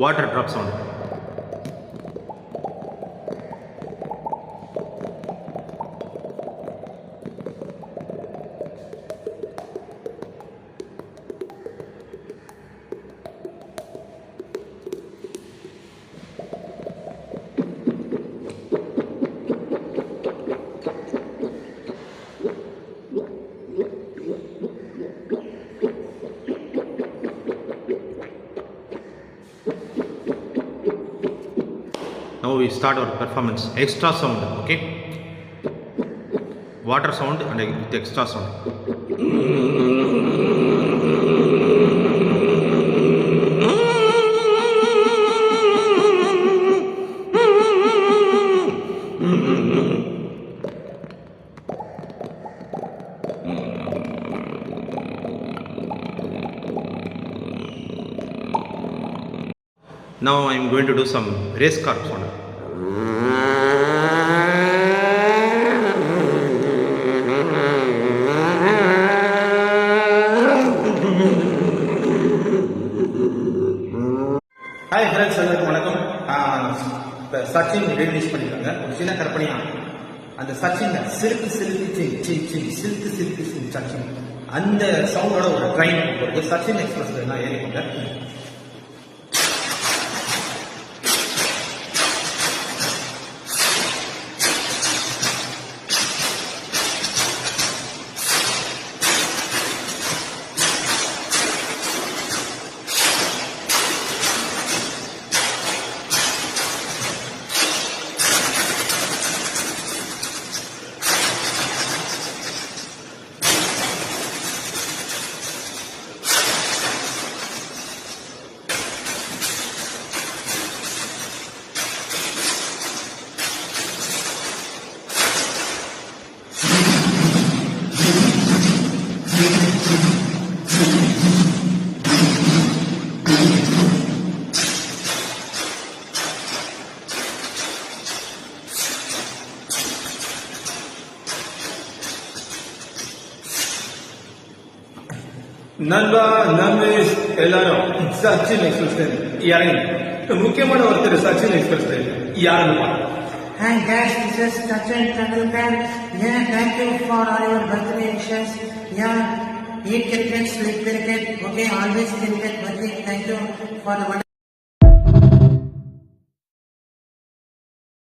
water drop sound. Now we start our performance. Extra sound, okay? Water sound and with extra sound. Now I am going to do some race car sound. Hi friends, welcome. Sachin release பண்ணிருக்காங்க. ஒரு சின்ன கற்பனையா அந்த Sachin silk Sachin அந்த சவுண்டோட ஒரு train போறது சச்சின் எக்ஸ்பிரஸ்ல நான் ஏறிக்கொண்ட நண்பா நம்பீஸ் எல்லாரும் சச்சின் எக்ஸ்பிரஸ் இறங்கி முக்கியமான ஒருத்தர் சச்சின் எக்ஸ்பிரஸ் யாருன்னு Hi guys, this is Sachin Tendulkar. Yeah, thank you for all your birthday wishes. Yeah, eat cricket, sleep cricket. Okay, always cricket. Thank you for the wonderful.